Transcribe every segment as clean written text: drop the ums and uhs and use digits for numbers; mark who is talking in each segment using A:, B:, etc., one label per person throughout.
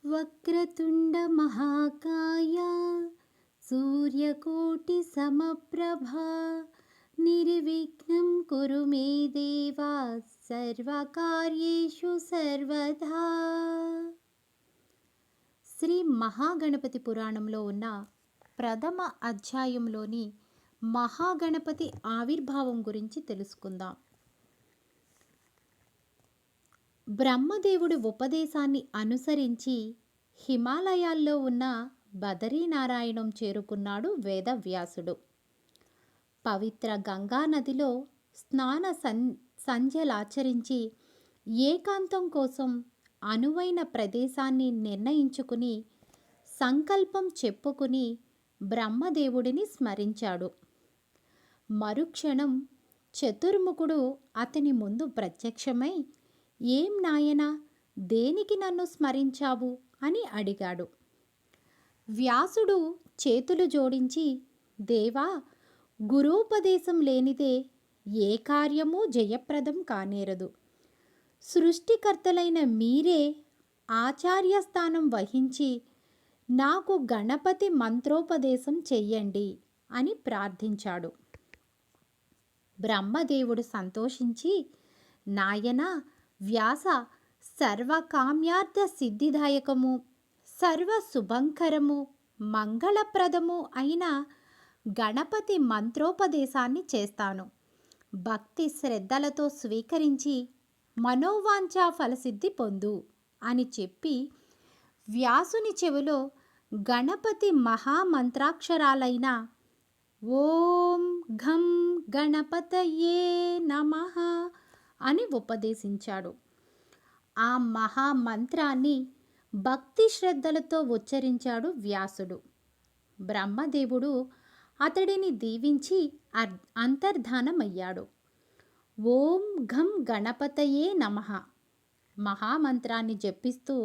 A: వక్రతుండ మహాకాయ సూర్యకోటి సమప్రభా నిర్విఘ్నం కురు మే దేవా సర్వకార్యేషు సర్వదా. శ్రీ మహాగణపతి పురాణంలో ఉన్న ప్రథమ అధ్యాయంలోని మహాగణపతి ఆవిర్భావం గురించి తెలుసుకుందాం. బ్రహ్మదేవుడి ఉపదేశాన్ని అనుసరించి హిమాలయాల్లో ఉన్న బదరీనారాయణం చేరుకున్నాడు వేదవ్యాసుడు. పవిత్ర గంగా నదిలో స్నాన సంధ్యలాచరించి ఏకాంతం కోసం అనువైన ప్రదేశాన్ని నిర్ణయించుకుని సంకల్పం చెప్పుకుని బ్రహ్మదేవుడిని స్మరించాడు. మరుక్షణం చతుర్ముఖుడు అతని ముందు ప్రత్యక్షమై, ఏం నాయనా, దేనికి నన్ను స్మరించావు అని అడిగాడు. వ్యాసుడు చేతులు జోడించి, దేవా, గురూపదేశం లేనిదే ఏ కార్యమూ జయప్రదం కానేరదు. సృష్టికర్తలైన మీరే ఆచార్యస్థానం వహించి నాకు గణపతి మంత్రోపదేశం చెయ్యండి అని ప్రార్థించాడు. బ్రహ్మదేవుడు సంతోషించి, నాయనా వ్యాస, సర్వకామ్యార్థ సిద్ధిదాయకము, సర్వ శుభంకరము, మంగళప్రదము అయిన గణపతి మంత్రోపదేశాన్ని చేస్తాను. భక్తి శ్రద్ధలతో స్వీకరించి మనోవాంఛా ఫలసిద్ధి పొందు అని చెప్పి వ్యాసుని చెవిలో గణపతి మహామంత్రాక్షరాలైన ఓం ఘం గణపతయే నమః అని ఉపదేశించాడు. ఆ మహామంత్రాన్ని భక్తి శ్రద్ధలతో ఉచ్చరించాడు వ్యాసుడు. బ్రహ్మదేవుడు అతడిని దీవించి అంతర్ధానమయ్యాడు. ఓం ఘం గణపతయే నమః మహామంత్రాన్ని జపిస్తూ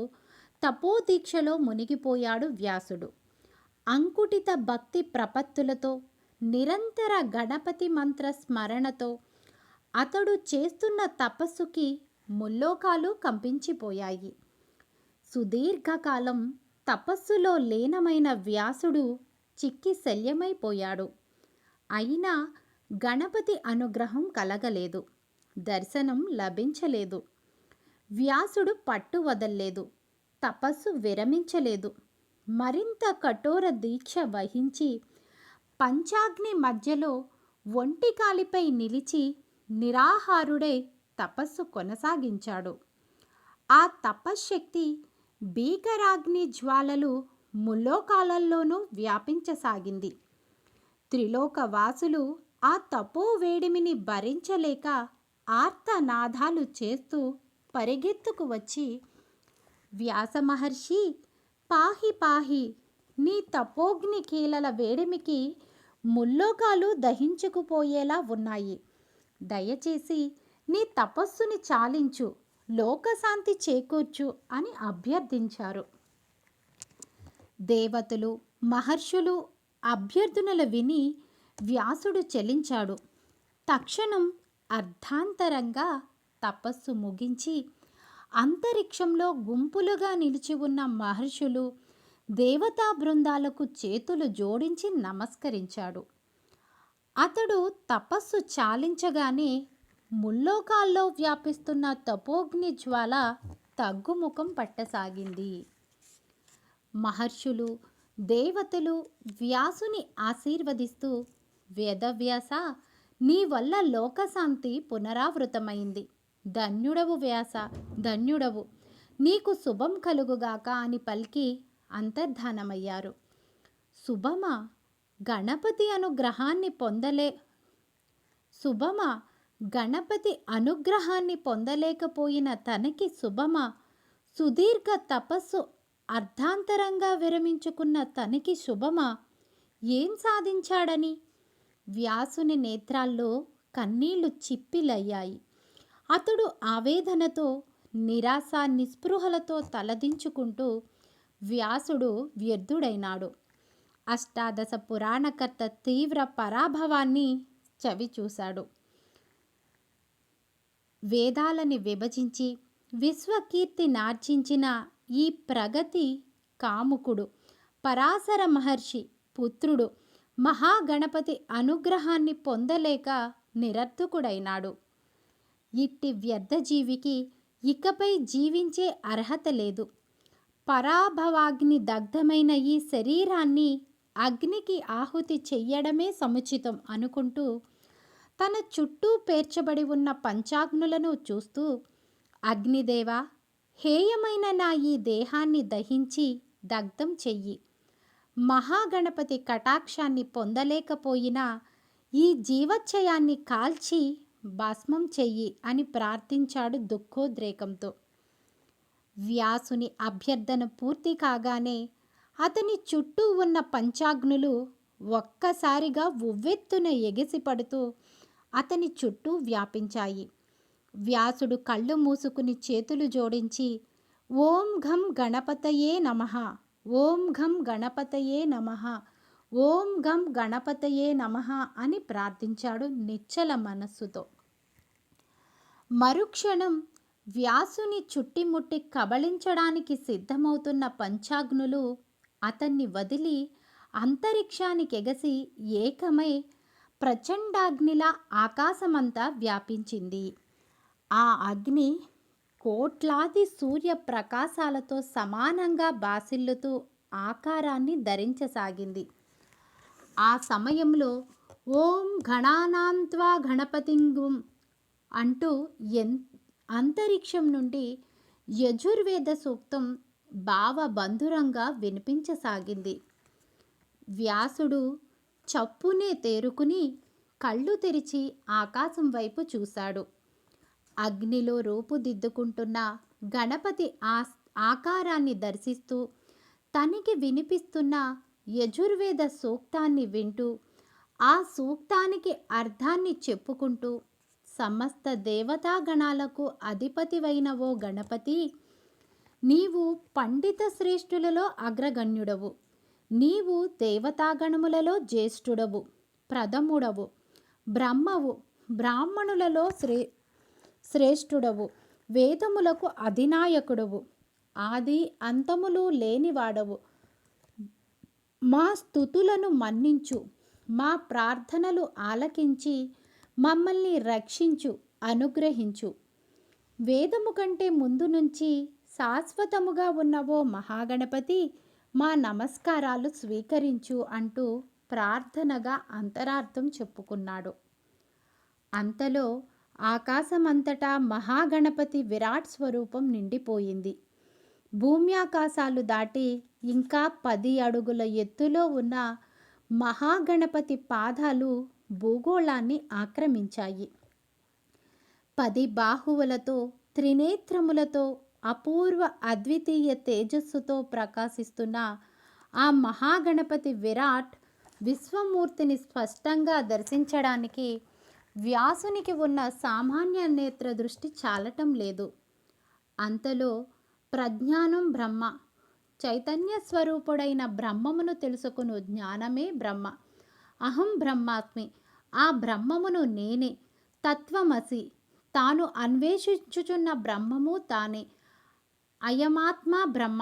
A: తపోదీక్షలో మునిగిపోయాడు వ్యాసుడు. అంకుటిత భక్తి ప్రపత్తులతో నిరంతర గణపతి మంత్ర స్మరణతో అతడు చేస్తున్న తపస్సుకి ముల్లోకాలు కంపించిపోయాయి. సుదీర్ఘకాలం తపస్సులో లీనమైన వ్యాసుడు చిక్కి శల్యమైపోయాడు. అయినా గణపతి అనుగ్రహం కలగలేదు, దర్శనం లభించలేదు. వ్యాసుడు పట్టు వదల్లేదు, తపస్సు విరమించలేదు. మరింత కఠోర దీక్ష వహించి పంచాగ్ని మధ్యలో ఒంటికాలిపై నిలిచి నిరాహారుడై తపస్సు కొనసాగించాడు. ఆ తపశ్శక్తి భీకరాగ్ని జ్వాలలు ముల్లోకాలల్లోనూ వ్యాపించసాగింది. త్రిలోకవాసులు ఆ తపోవేడిమిని భరించలేక ఆర్తనాదాలు చేస్తూ పరిగెత్తుకు వచ్చి, వ్యాస మహర్షి, పాహి పాహి, నీ తపోగ్ని కీలల వేడిమికి ముల్లోకాలు దహించుకుపోయేలా ఉన్నాయి. దయచేసి నీ తపస్సుని చాలించు, లోకశాంతి చేకూర్చు అని అభ్యర్థించారు. దేవతలు, మహర్షులు అభ్యర్థనలు విని వ్యాసుడు చలించాడు. తక్షణం అర్ధాంతరంగా తపస్సు ముగించి అంతరిక్షంలో గుంపులుగా నిలిచి ఉన్న మహర్షులు, దేవతా బృందాలకు చేతులు జోడించి నమస్కరించాడు. అతడు తపస్సు చాలించగానే ముల్లోకాల్లో వ్యాపిస్తున్న తపోగ్ని జ్వాల తగ్గుముఖం పట్టసాగింది. మహర్షులు, దేవతలు వ్యాసుని ఆశీర్వదిస్తూ, వేదవ్యాస, నీ వల్ల లోకశాంతి పునరావృతమైంది. ధన్యుడవు వ్యాస, ధన్యుడవు, నీకు శుభం కలుగుగాక అని పలికి అంతర్ధానమయ్యారు. శుభమా, గణపతి అనుగ్రహాన్ని పొందలేకపోయిన తనకి శుభమా, సుదీర్ఘ తపస్సు అర్ధాంతరంగా విరమించుకున్న తనకి శుభమా, ఏం సాధించాడని? వ్యాసుని నేత్రాల్లో కన్నీళ్లు చిప్పిలయ్యాయి. అతడు ఆవేదనతో, నిరాశ నిస్పృహలతో తలదించుకుంటూ వ్యాసుడు వ్యర్థుడైనాడు. అష్టాదశ పురాణకర్త తీవ్ర పరాభవాన్ని చవిచూశాడు. వేదాలని విభజించి విశ్వకీర్తి నార్జించిన ఈ ప్రగతి కాముకుడు పరాశర మహర్షి పుత్రుడు మహాగణపతి అనుగ్రహాన్ని పొందలేక నిరర్థకుడైనాడు. ఇట్టి వ్యర్థజీవికి ఇకపై జీవించే అర్హత లేదు. పరాభవాగ్ని దగ్ధమైన ఈ శరీరాన్ని అగ్నికి ఆహుతి చెయ్యడమే సముచితం అనుకుంటూ తన చుట్టూ పేర్చబడి ఉన్న పంచాగ్నులను చూస్తూ, అగ్నిదేవా, హేయమైన నా ఈ దేహాన్ని దహించి దగ్ధం చెయ్యి. మహాగణపతి కటాక్షాన్ని పొందలేకపోయినా ఈ జీవచ్చయాన్ని కాల్చి భస్మం చెయ్యి అని ప్రార్థించాడు దుఃఖోద్రేకంతో. వ్యాసుని అభ్యర్థన పూర్తి కాగానే అతని చుట్టూ ఉన్న పంచాగ్నులు ఒక్కసారిగా ఉవ్వెత్తున ఎగిసిపడుతూ అతని చుట్టూ వ్యాపించాయి. వ్యాసుడు కళ్ళు మూసుకుని చేతులు జోడించి ఓం ఘం గణపతయే నమః, ఓం ఘం గణపతయే నమః, ఓం ఘం గణపతయే నమః అని ప్రార్థించాడు నిశ్చల మనస్సుతో. మరుక్షణం వ్యాసుని చుట్టిముట్టి కబళించడానికి సిద్ధమవుతున్న పంచాగ్నులు అతన్ని వదిలి అంతరిక్షానికి ఎగసి ఏకమై ప్రచండాగ్నిలా ఆకాశమంతా వ్యాపించింది. ఆ అగ్ని కోట్లాది సూర్యప్రకాశాలతో సమానంగా బాసిల్లుతూ ఆకారాన్ని ధరించసాగింది. ఆ సమయంలో ఓం గణానాన్త్వా గణపతింగుం అంటూ అంతరిక్షం నుండి యజుర్వేద సూక్తం భావబంధురంగా వినిపించసాగింది. వ్యాసుడు చప్పునే తేరుకుని కళ్ళు తెరిచి ఆకాశం వైపు చూశాడు. అగ్నిలో రూపుదిద్దుకుంటున్న గణపతి ఆకారాన్ని దర్శిస్తూ తనకి వినిపిస్తున్న యజుర్వేద సూక్తాన్ని వింటూ ఆ సూక్తానికి అర్థాన్ని చెప్పుకుంటూ, సమస్త దేవతాగణాలకు అధిపతివైన ఓ గణపతి, నీవు పండిత శ్రేష్ఠులలో అగ్రగణ్యుడవు, నీవు దేవతాగణములలో జ్యేష్ఠుడవు, ప్రథముడవు, బ్రహ్మవు, బ్రాహ్మణులలో శ్రేష్ఠుడవు, వేదములకు అధినాయకుడవు, ఆది అంతములు లేనివాడవు. మా స్తుతులను మన్నించు, మా ప్రార్థనలు ఆలకించి మమ్మల్ని రక్షించు, అనుగ్రహించు. వేదము కంటే ముందు నుంచి శాశ్వతముగా ఉన్నవో మహాగణపతి, మా నమస్కారాలు స్వీకరించు అంటూ ప్రార్థనగా అంతరార్థం చెప్పుకున్నాడు. అంతలో ఆకాశమంతటా మహాగణపతి విరాట్ స్వరూపం నిండిపోయింది. భూమ్యాకాశాలు దాటి ఇంకా 10 అడుగుల ఎత్తులో ఉన్న మహాగణపతి పాదాలు భూగోళాన్ని ఆక్రమించాయి. 10 బాహువులతో, త్రినేత్రములతో, అపూర్వ అద్వితీయ తేజస్సుతో ప్రకాశిస్తున్న ఆ మహాగణపతి విరాట్ విశ్వమూర్తిని స్పష్టంగా దర్శించడానికి వ్యాసునికి ఉన్న సామాన్య నేత్ర దృష్టి చాలటం లేదు. అంతలో ప్రజ్ఞానం బ్రహ్మ, చైతన్య స్వరూపుడైన బ్రహ్మమును తెలుసుకును జ్ఞానమే బ్రహ్మ, అహం బ్రహ్మాస్మి, ఆ బ్రహ్మమును నేనే, తత్వమసి, తాను అన్వేషించుచున్న బ్రహ్మము తానే, అయమాత్మ బ్రహ్మ,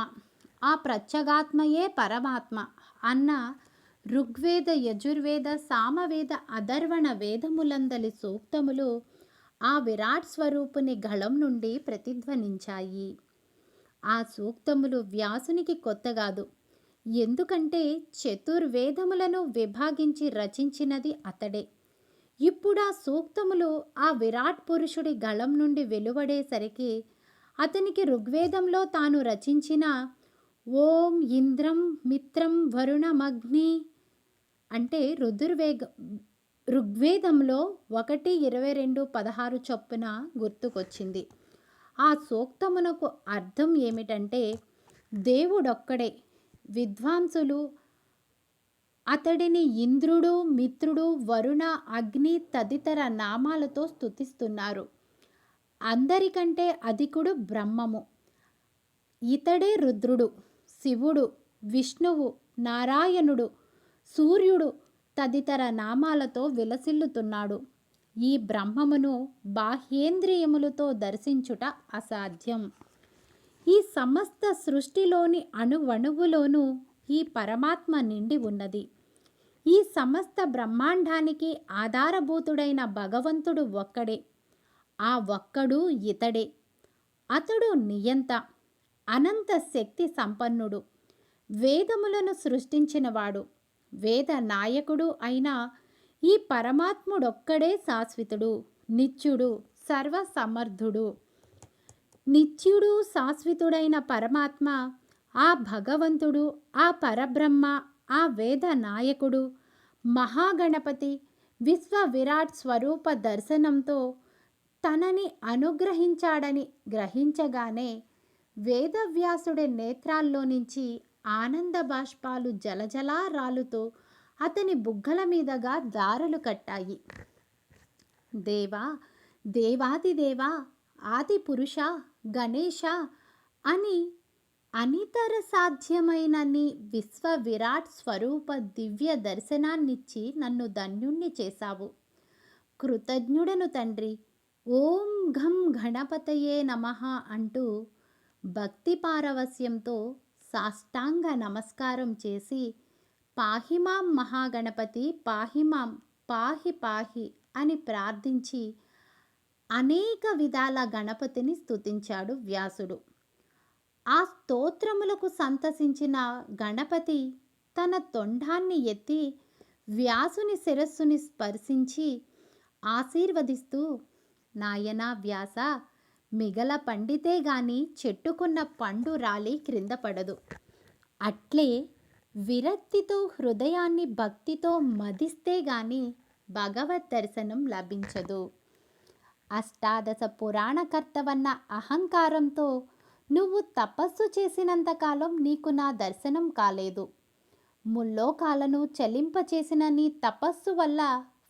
A: ఆ ప్రత్యేగాత్మయే పరమాత్మ అన్న ఋగ్వేద, యజుర్వేద, సామవేద, అథర్వణ వేదములందలి సూక్తములు ఆ విరాట్ స్వరూపుని గళం నుండి ప్రతిధ్వనించాయి. ఆ సూక్తములు వ్యాసునికి కొత్త కాదు. ఎందుకంటే చతుర్వేదములను విభాగించి రచించినది అతడే. ఇప్పుడు ఆ సూక్తములు ఆ విరాట్ పురుషుడి గళం నుండి వెలువడేసరికి అతనికి ఋగ్వేదంలో తాను రచించిన ఓం ఇంద్రం మిత్రం వరుణమగ్ని అంటే ఋగ్వేదంలో 1:22:16 చొప్పున గుర్తుకొచ్చింది. ఆ సూక్తమునకు అర్థం ఏమిటంటే, దేవుడొక్కడే, విద్వాంసులు అతడిని ఇంద్రుడు, మిత్రుడు, వరుణ, అగ్ని తదితర నామాలతో స్తుతిస్తున్నారు. అందరికంటే అధికుడు బ్రహ్మము, ఇతడే రుద్రుడు, శివుడు, విష్ణువు, నారాయణుడు, సూర్యుడు తదితర నామాలతో విలసిల్లుతున్నాడు. ఈ బ్రహ్మమును బాహ్యేంద్రియములతో దర్శించుట అసాధ్యం. ఈ సమస్త సృష్టిలోని అణువణువులోనూ ఈ పరమాత్మ నిండి ఉన్నది. ఈ సమస్త బ్రహ్మాండానికి ఆధారభూతుడైన భగవంతుడు ఒక్కడే. ఆ ఒక్కడు ఇతడే. అతడు నియంత, అనంత శక్తి సంపన్నుడు, వేదములను సృష్టించినవాడు, వేద నాయకుడు అయిన ఈ పరమాత్ముడొక్కడే శాశ్వతుడు, నిత్యుడు, సర్వసమర్థుడు. నిత్యుడు శాశ్వతుడైన పరమాత్మ, ఆ భగవంతుడు, ఆ పరబ్రహ్మ, ఆ వేద నాయకుడు, మహాగణపతి విశ్వ విరాట్ స్వరూప దర్శనంతో తనని అనుగ్రహించాడని గ్రహించగానే వేదవ్యాసుడి నేత్రాల్లో నుంచి ఆనంద బాష్పాలు జలజలా రాలుతూ అతని బుగ్గల మీదగా దారులు కట్టాయి. దేవా, దేవాదిదేవా, ఆది పురుష, గణేశ అని అనితర సాధ్యమైన నీ విశ్వ విరాట్ స్వరూప దివ్య దర్శనాన్నిచ్చి నన్ను ధన్యుణ్ణి చేశావు. కృతజ్ఞుడను తండ్రి. ఓం ఘం గణపతయే నమః అంటూ భక్తి పారవస్యంతో సాష్టాంగ నమస్కారం చేసి, పాహిమాం మహాగణపతి పాహిమాం, పాహి పాహి అని ప్రార్థించి అనేక విధాల గణపతిని స్తుతించాడు వ్యాసుడు. ఆ స్తోత్రములకు సంతసించిన గణపతి తన తొండాన్ని ఎత్తి వ్యాసుని శిరస్సుని స్పర్శించి ఆశీర్వదిస్తూ, నాయనా వ్యాస, మిగల పండితే గాని చెట్టుకున్న పండు రాలి క్రింద పడదు. అట్లే విరక్తితో హృదయాన్ని భక్తితో మదిస్తే గాని భగవద్ దర్శనం లభించదు. అష్టాదశ పురాణకర్తవన్న అహంకారంతో నువ్వు తపస్సు చేసినంతకాలం నీకు నా దర్శనం కాలేదు. ముల్లోకాలను చలింపచేసిన నీ తపస్సు వల్ల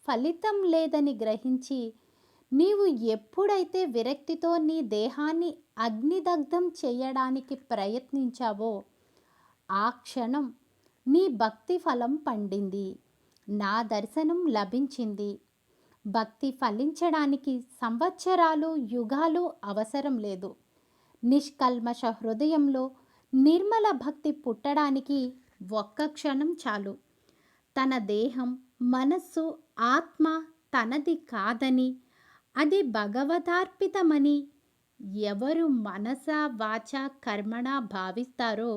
A: ఫలితం లేదని గ్రహించి నీవు ఎప్పుడైతే విరక్తితో నీ దేహాన్ని అగ్నిదగ్ధం చేయడానికి ప్రయత్నించావో ఆ క్షణం నీ భక్తి ఫలం పండింది, నా దర్శనం లభించింది. భక్తి ఫలించడానికి సంవత్సరాలు, యుగాలు అవసరం లేదు. నిష్కల్మష హృదయంలో నిర్మల భక్తి పుట్టడానికి ఒక్క క్షణం చాలు. తన దేహం, మనస్సు, ఆత్మ తనది కాదని, అది భగవదార్పితమని ఎవరు మనస వాచ కర్మణ భావిస్తారో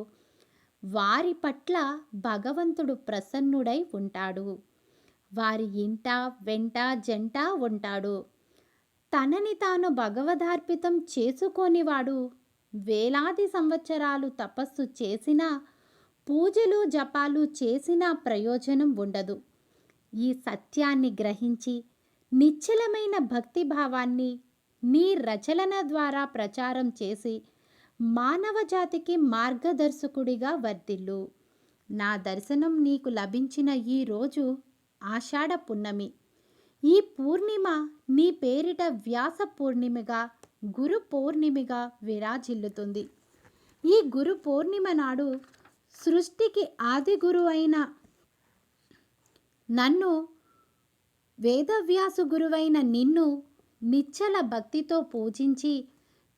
A: వారి పట్ల భగవంతుడు ప్రసన్నుడై ఉంటాడు. వారి ఇంట వెంట జంట ఉంటాడు. తనని తాను భగవదార్పితం చేసుకోనివాడు వేలాది సంవత్సరాలు తపస్సు చేసినా, పూజలు జపాలు చేసినా ప్రయోజనం ఉండదు. ఈ సత్యాన్ని గ్రహించి నిశ్చలమైన భక్తిభావాన్ని నీ రచనల ద్వారా ప్రచారం చేసి మానవ జాతికి మార్గదర్శకుడిగా వర్ధిల్లు. నా దర్శనం నీకు లభించిన ఈ రోజు ఆషాఢ పున్నమి. ఈ పూర్ణిమ నీ పేరిట వ్యాస పూర్ణిమగా, గురు పౌర్ణిమగా విరాజిల్లుతుంది. ఈ గురు పౌర్ణిమ నాడు సృష్టికి ఆది గురువు అయిన నన్ను, వేదవ్యాసు గురువైన నిన్ను నిశ్చల భక్తితో పూజించి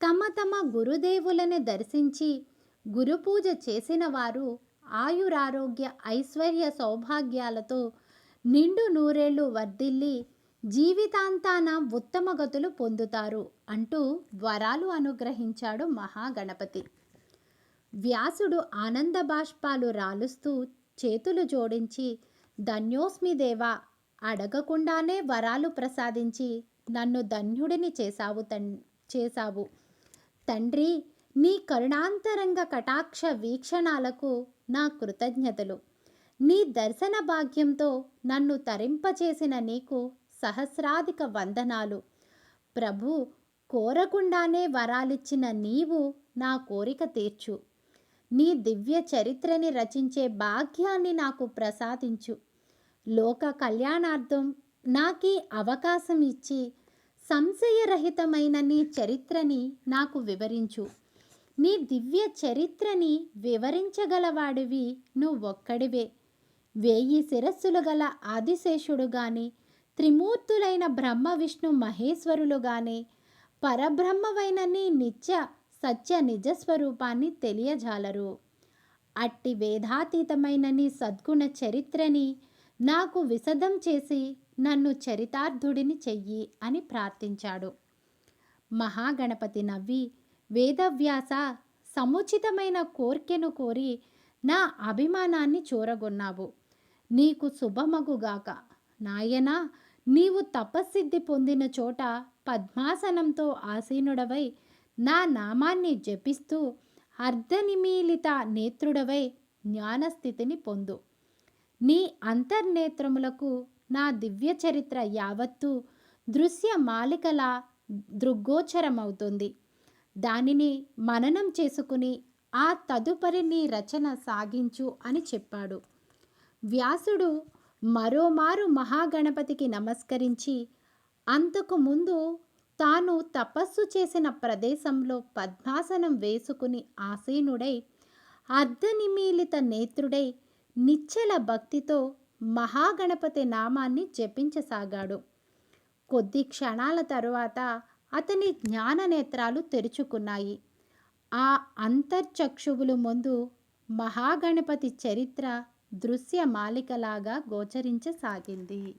A: తమ తమ గురుదేవులను దర్శించి గురుపూజ చేసిన వారు ఆయురారోగ్య ఐశ్వర్య సౌభాగ్యాలతో నిండు నూరేళ్లు వర్ధిల్లి జీవితాంతాన ఉత్తమ గతులు పొందుతారు అంటూ వరాలు అనుగ్రహించాడు మహాగణపతి. వ్యాసుడు ఆనంద బాష్పాలు రాలుస్తూ చేతులు జోడించి, ధన్యోస్మి దేవా, అడగకుండానే వరాలు ప్రసాదించి నన్ను ధన్యుడిని చేశావు తండ్రి. నీ కరుణాంతరంగ కటాక్ష వీక్షణాలకు నా కృతజ్ఞతలు. నీ దర్శన భాగ్యంతో నన్ను తరింపచేసిన నీకు సహస్రాధిక వందనాలు. ప్రభు, కోరకుండానే వరాలిచ్చిన నీవు నా కోరిక తీర్చు. నీ దివ్య చరిత్రని రచించే భాగ్యాన్ని నాకు ప్రసాదించు. లోక కళ్యాణార్థం నాకీ అవకాశం ఇచ్చి సంశయరహితమైన నీ చరిత్రని నాకు వివరించు. నీ దివ్య చరిత్రని వివరించగలవాడివి నువ్వొక్కడివే. 1000 శిరస్సులు గల ఆదిశేషుడు గాని, త్రిమూర్తులైన బ్రహ్మ విష్ణు మహేశ్వరులు గాని, పరబ్రహ్మవైన నీ నిత్య సత్య నిజస్వరూపాన్ని తెలియజాలరు. అట్టి వేదాతీతమైన నీ సద్గుణ చరిత్రని నాకు విశదం చేసి నన్ను చరితార్థుడిని చెయ్యి అని ప్రార్థించాడు. మహాగణపతి నవ్వి, వేదవ్యాస, సముచితమైన కోర్కెను కోరి నా అభిమానాన్ని చూరగొన్నావు. నీకు శుభమగుగాక. నాయనా, నీవు తపస్సిద్ధి పొందిన చోట పద్మాసనంతో ఆసీనుడవై నా నామాన్ని జపిస్తూ అర్ధనిమీలిత నేత్రుడవై జ్ఞానస్థితిని పొందు. నీ అంతర్నేత్రములకు నా దివ్య చరిత్ర యావత్తూ దృశ్య మాలికలా దృగ్గోచరమవుతుంది. దానిని మననం చేసుకుని ఆ తదుపరి నీ రచన సాగించు అని చెప్పాడు. వ్యాసుడు మరోమారు మహాగణపతికి నమస్కరించి అంతకు ముందు తాను తపస్సు చేసిన ప్రదేశంలో పద్మాసనం వేసుకుని ఆసీనుడై అర్ధనిమీలిత నేత్రుడై నిశ్చల భక్తితో మహాగణపతి నామాన్ని జపించసాగాడు. కొద్ది క్షణాల తరువాత అతని జ్ఞాననేత్రాలు తెరుచుకున్నాయి. ఆ అంతర్చక్షువులు ముందు మహాగణపతి చరిత్ర దృశ్య మాలికలాగా గోచరించసాగింది.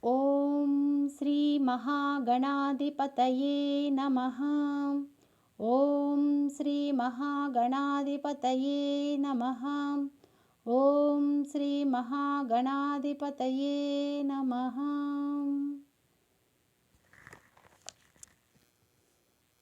A: ఓం శ్రీ మహాగణాధిపతయే నమః. ఓం శ్రీ మహాగణాధిపతయే నమః. ఓం శ్రీ మహాగణాధిపతయే నమః.